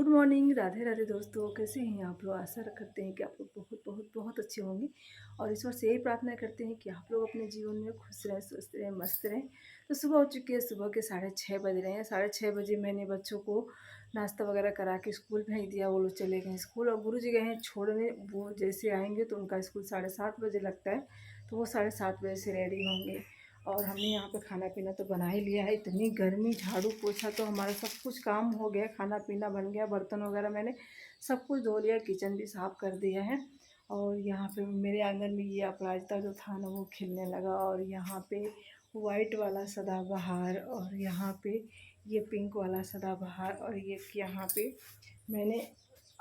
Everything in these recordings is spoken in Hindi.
गुड मॉर्निंग, राधे राधे दोस्तों। कैसे हैं आप लोग? आशा करते हैं कि आप लोग बहुत बहुत बहुत अच्छे होंगे और ईश्वर से यही प्रार्थना करते हैं कि आप लोग अपने जीवन में खुश रहें, स्वस्थ रहें, मस्त रहें। तो सुबह हो चुकी है, सुबह के 6:30 बज रहे हैं। 6:30 बजे मैंने बच्चों को नाश्ता वगैरह करा के स्कूल भेज दिया। वो लोग चले गए स्कूल और गुरु जी गए हैं छोड़ने। वो जैसे आएंगे तो उनका स्कूल 7:30 बजे लगता है, तो वो 7:30 बजे से रेडी होंगे। और हमने यहाँ पे खाना पीना तो बना ही लिया है। इतनी गर्मी, झाड़ू पोछा तो हमारा सब कुछ काम हो गया, खाना पीना बन गया, बर्तन वगैरह मैंने सब कुछ धो लिया, किचन भी साफ़ कर दिया है। और यहाँ पे मेरे आंगन में ये अपराजिता जो था ना वो खिलने लगा। और यहाँ पे वाइट वाला सदाबहार, और यहाँ पे ये पिंक वाला सदाबहार, और ये यहाँ पे मैंने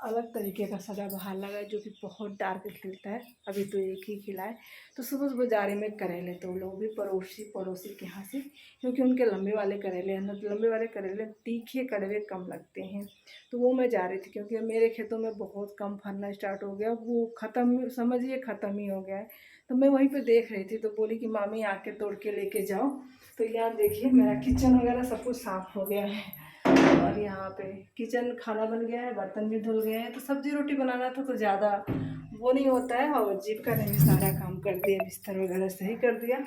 अलग तरीके का सदाबहार लगा है जो कि बहुत डार्क खिलता है। अभी तो एक ही खिला है। तो सुबह सुबह जा रही मैं करेले, तो लोग भी पड़ोसी के यहाँ से, क्योंकि उनके लंबे वाले करेले हैं ना, तो लंबे वाले करेले तीखे कड़वे कम लगते हैं। तो वो मैं जा रही थी क्योंकि मेरे खेतों में बहुत कम फलना स्टार्ट हो गया, वो ख़त्म, समझिए ख़त्म ही हो गया है। तो मैं वहीं पर देख रही थी, तो बोली कि मामी आके तोड़ के लेके जाओ। तो यहाँ देखिए मेरा किचन वगैरह सब कुछ साफ़ हो गया है। और यहाँ पे किचन, खाना बन गया है, बर्तन भी धुल गए हैं। तो सब्जी रोटी बनाना था तो ज़्यादा वो नहीं होता है। और जीविका ने भी सारा काम कर दिया, बिस्तर वगैरह सही कर दिया।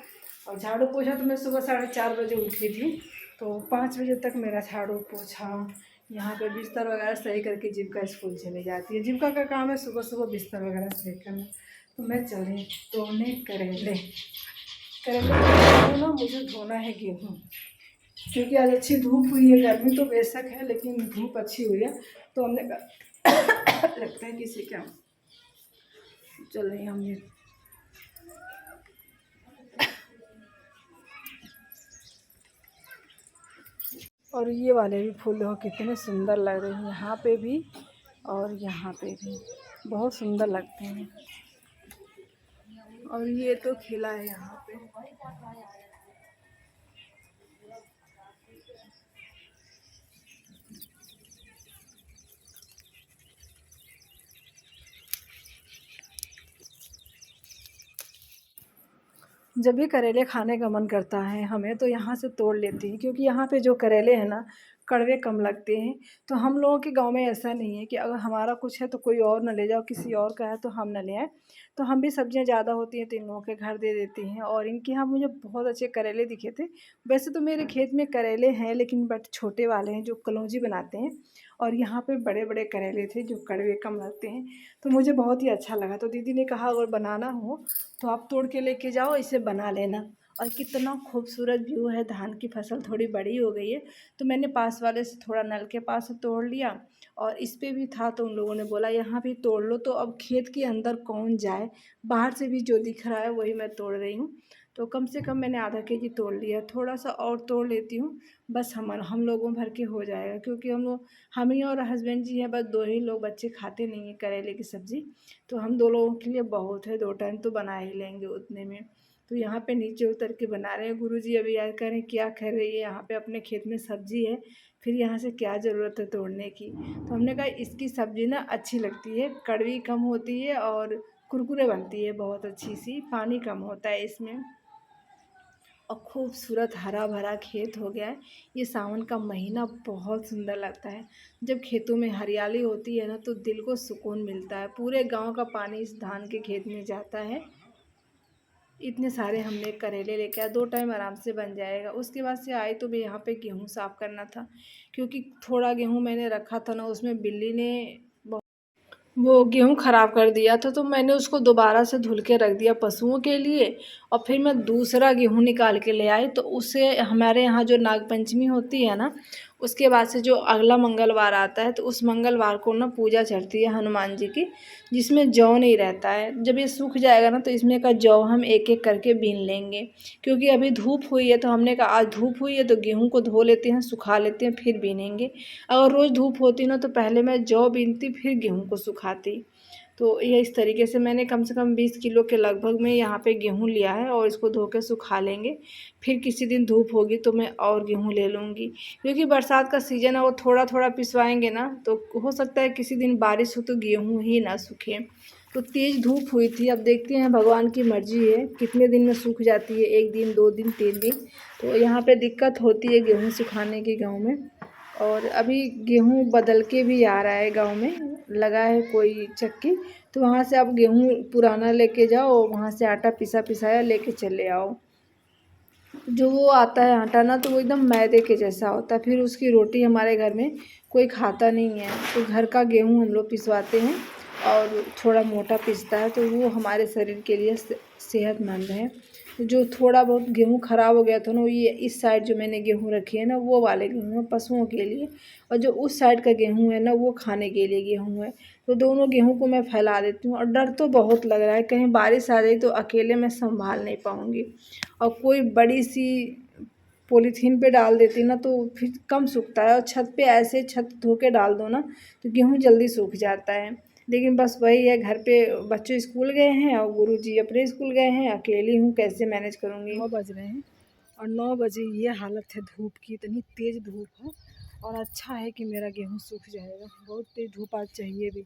और झाड़ू पोछा तो मैं सुबह 4:30 बजे उठी थी, तो 5 बजे तक मेरा झाड़ू पोछा, यहाँ पे बिस्तर वगैरह सही करके जीविका स्कूल चली जाती है। जीविका का काम है सुबह सुबह बिस्तर वगैरह सही करना। तो मैं चली तोड़ने करेले। करेले ना मुझे धोना है गेहूँ, क्योंकि आज अच्छी धूप हुई है। गर्मी तो बेशक है लेकिन धूप अच्छी हुई है। तो हमने लगता है किसी क्या चल रही हम ये। और ये वाले भी फूल देखो कितने सुंदर लग रहे हैं, यहाँ पे भी और यहाँ पे भी बहुत सुंदर लगते हैं। और ये तो खिला है यहाँ पे। जब भी करेले खाने का मन करता है हमें, तो यहाँ से तोड़ लेती हैं, क्योंकि यहाँ पे जो करेले हैं ना कड़वे कम लगते हैं। तो हम लोगों के गांव में ऐसा नहीं है कि अगर हमारा कुछ है तो कोई और न ले जाओ, किसी और का है तो हम न ले आए। तो हम भी सब्जियां ज़्यादा होती हैं तो इन लोगों के घर दे देती हैं। और इनके यहाँ मुझे बहुत अच्छे करेले दिखे थे। वैसे तो मेरे खेत में करेले हैं, लेकिन बट छोटे वाले हैं जो कलौंजी बनाते हैं। और यहाँ पे बड़े बड़े करेले थे जो कड़वे कम लगते हैं। तो मुझे बहुत ही अच्छा लगा। तो दीदी ने कहा अगर बनाना हो तो आप तोड़ के लेके जाओ, इसे बना लेना। और कितना खूबसूरत व्यू है। धान की फसल थोड़ी बड़ी हो गई है, तो मैंने पास वाले से थोड़ा नल के पास से तोड़ लिया। और इस पे भी था तो उन लोगों ने बोला यहाँ भी तोड़ लो। तो अब खेत के अंदर कौन जाए, बाहर से भी जो दिख रहा है वही मैं तोड़ रही हूँ। तो कम से कम मैंने आधा केजी तोड़ लिया, थोड़ा सा और तोड़ लेती हूँ। बस हम लोगों भर के हो जाएगा, क्योंकि हम ही और हस्बैंड जी हैं, बस दो ही लोग, बच्चे खाते नहीं हैं करेले की सब्ज़ी। तो हम दो लोगों के लिए बहुत है, 2 टाइम तो बना ही लेंगे उतने में। तो यहाँ पे नीचे उतर के बना रहे हैं। गुरुजी अभी याद करें क्या कर रही है, यहाँ पे अपने खेत में सब्जी है, फिर यहाँ से क्या ज़रूरत है तोड़ने की। तो हमने कहा इसकी सब्ज़ी ना अच्छी लगती है, कड़वी कम होती है और कुरकुरे बनती है, बहुत अच्छी सी, पानी कम होता है इसमें। और खूबसूरत हरा भरा खेत हो गया है। ये सावन का महीना बहुत सुंदर लगता है। जब खेतों में हरियाली होती है ना तो दिल को सुकून मिलता है। पूरे गांव का पानी इस धान के खेत में जाता है। इतने सारे हमने करेले लेके आए, 2 टाइम आराम से बन जाएगा। उसके बाद से आए तो भी यहाँ पे गेहूँ साफ़ करना था, क्योंकि थोड़ा गेहूँ मैंने रखा था ना, उसमें बिल्ली ने वो गेहूँ ख़राब कर दिया था। तो मैंने उसको दोबारा से धुल के रख दिया पशुओं के लिए। और फिर मैं दूसरा गेहूँ निकाल के ले आई। तो उससे हमारे यहाँ जो नागपंचमी होती है ना, उसके बाद से जो अगला मंगलवार आता है, तो उस मंगलवार को ना पूजा चढ़ती है हनुमान जी की, जिसमें जौ नहीं रहता है। जब ये सूख जाएगा ना तो इसमें का जौ हम एक एक करके बीन लेंगे। क्योंकि अभी धूप हुई है तो हमने कहा आज धूप हुई है तो गेहूँ को धो लेते हैं, सुखा लेते हैं, फिर बीनेंगे। अगर रोज़ धूप होती ना तो पहले मैं जौ बीनती फिर गेहूँ को सुखाती। तो ये इस तरीके से मैंने कम से कम 20 किलो के लगभग में यहाँ पे गेहूँ लिया है। और इसको धो के सुखा लेंगे, फिर किसी दिन धूप होगी तो मैं और गेहूँ ले लूँगी। क्योंकि बरसात का सीज़न है, वो थोड़ा थोड़ा पिसवाएंगे ना तो हो सकता है किसी दिन बारिश हो तो गेहूँ ही ना सूखे। तो तेज़ धूप हुई थी, अब देखते हैं भगवान की मर्जी है कितने दिन में सूख जाती है, 1 दिन 2 दिन 3 दिन। तो यहाँ पे दिक्कत होती है गेहूँ सुखाने की गाँव में। और अभी गेहूँ बदल के भी आ रहा है, गांव में लगा है कोई चक्की, तो वहाँ से आप गेहूँ पुराना लेके जाओ, वहाँ से आटा पिसा पिसाया लेके चले आओ। जो वो आता है आटा ना, तो वो एकदम मैदे के जैसा होता है, फिर उसकी रोटी हमारे घर में कोई खाता नहीं है। तो घर का गेहूँ हम लोग पिसवाते हैं और थोड़ा मोटा पिसता है, तो वो हमारे शरीर के लिए सेहतमंद है। जो थोड़ा बहुत गेहूँ ख़राब हो गया था ना, ये इस साइड जो मैंने गेहूँ रखी है ना, वो वाले गेहूँ है पशुओं के लिए, और जो उस साइड का गेहूँ है ना, वो खाने के लिए गेहूँ है। तो दोनों गेहूँ को मैं फैला देती हूँ, और डर तो बहुत लग रहा है, कहीं बारिश आ जाए तो अकेले मैं संभाल नहीं पाऊँगी, और कोई बड़ी सी पॉलीथीन पे डाल देती ना तो फिर कम सूखता है, और छत पे ऐसे छत धो के डाल दो ना तो गेहूँ जल्दी सूख जाता है। लेकिन बस वही है, घर पे बच्चे स्कूल गए हैं और गुरुजी अपने स्कूल गए हैं, अकेली हूँ, कैसे मैनेज करूँगी। 9 बज रहे हैं और 9 बजे ये हालत है धूप की, इतनी तेज़ धूप है। और अच्छा है कि मेरा गेहूँ सूख जाएगा, बहुत तेज़ धूप आज चाहिए भी,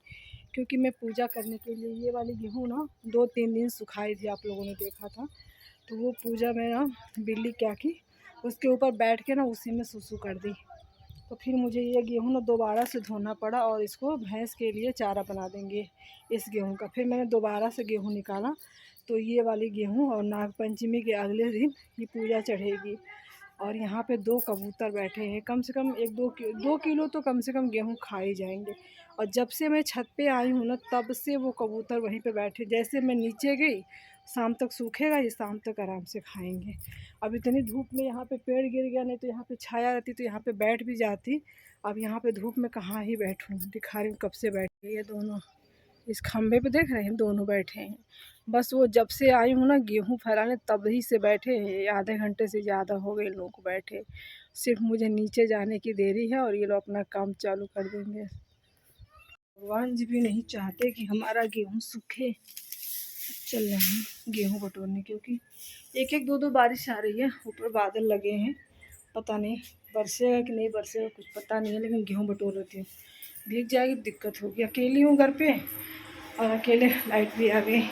क्योंकि मैं पूजा करने के लिए ये वाली गेहूँ ना 2-3 दिन सुखाई थी, आप लोगों ने देखा था। तो वो पूजा में ना बिल्ली क्या की, उसके ऊपर बैठ के ना उसी में सुसु कर दी। तो फिर मुझे ये गेहूँ ना दोबारा से धोना पड़ा, और इसको भैंस के लिए चारा बना देंगे इस गेहूँ का। फिर मैंने दोबारा से गेहूँ निकाला, तो ये वाली गेहूँ, और नाग पंचमी के अगले दिन ये पूजा चढ़ेगी। और यहाँ पे 2 कबूतर बैठे हैं, कम से कम 2 किलो तो कम से कम गेहूँ खा ही जाएंगे। और जब से मैं छत पे आई हूँ ना, तब से वो कबूतर वहीं पे बैठे, जैसे मैं नीचे गई शाम तक सूखेगा, ये शाम तक आराम से खाएंगे। अब इतनी धूप में यहाँ पे पेड़ गिर गया, नहीं तो यहाँ पे छाया रहती तो यहाँ पे बैठ भी जाती। अब यहाँ पे धूप में कहाँ ही बैठूँ, दिखा रही हूँ कब से बैठे ये दोनों, इस खम्भे पे देख रहे हैं, दोनों बैठे हैं। बस वो जब से आई हूँ ना गेहूँ फैलाने, तभी से बैठे हैं, आधे घंटे से ज़्यादा हो गए लोग को बैठे। सिर्फ मुझे नीचे जाने की देरी है और ये लोग अपना काम चालू कर देंगे। भगवान जी भी नहीं चाहते कि हमारा गेहूँ सूखे। चल रहे हैं गेहूँ बटोरने, क्योंकि एक एक दो दो बारिश आ रही है, ऊपर बादल लगे हैं, पता नहीं बरसेगा कि नहीं बरसेगा, कुछ पता नहीं है। लेकिन गेहूँ बटोर लेती हूँ, भीग जाएगी दिक्कत होगी, अकेली हूँ घर पे, और अकेले लाइट भी आ गई।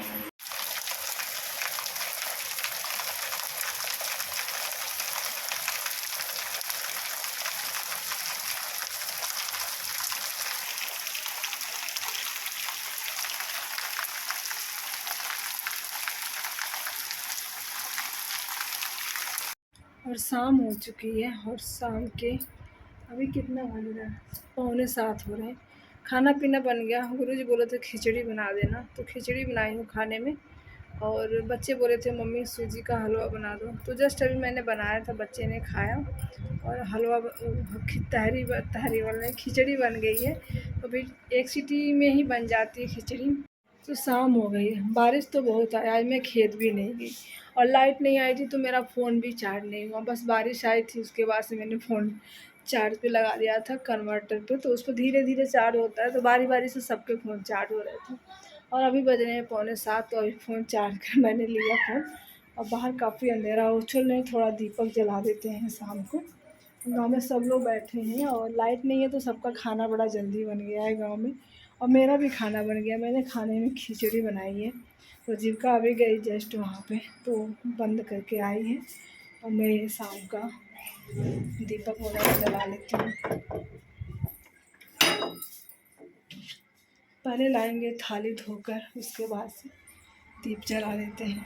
और शाम हो चुकी है, और शाम के अभी कितना बज रहा है, 6:45 हो रहे हैं। खाना पीना बन गया, गुरुजी बोले थे खिचड़ी बना देना, तो खिचड़ी बनाई हूँ खाने में। और बच्चे बोले थे मम्मी सूजी का हलवा बना दो, तो जस्ट अभी मैंने बनाया था, बच्चे ने खाया, और हलवा तहरी तहरी वाला खिचड़ी बन गई है। तो फिर एक सीटी में ही बन जाती है खिचड़ी। तो शाम हो गई है, बारिश तो बहुत आई, आज मैं खेत भी नहीं गई, और लाइट नहीं आई थी तो मेरा फ़ोन भी चार्ज नहीं हुआ। बस बारिश आई थी, उसके बाद से मैंने फ़ोन चार्ज पे लगा दिया था कन्वर्टर पे, तो उस पर धीरे धीरे चार्ज होता है, तो बारी बारी से सबके फ़ोन चार्ज हो रहे थे। और अभी बज रहे हैं 6:45, तो अभी फ़ोन चार्ज कर मैंने लिया फ़ोन। और बाहर काफ़ी अंधेरा हो, चल रहे थोड़ा दीपक जला देते हैं शाम को। गाँव में सब लोग बैठे हैं और लाइट नहीं है, तो सबका खाना बड़ा जल्दी बन गया है गाँव में, और मेरा भी खाना बन गया। मैंने खाने में खिचड़ी बनाई है, तो जीविका अभी गई जस्ट वहाँ पे, तो बंद करके आई है, और मैं शाम का दीपक वगैरह जला लेती हूँ। पहले लाएंगे थाली धोकर, उसके बाद से दीप जला लेते हैं।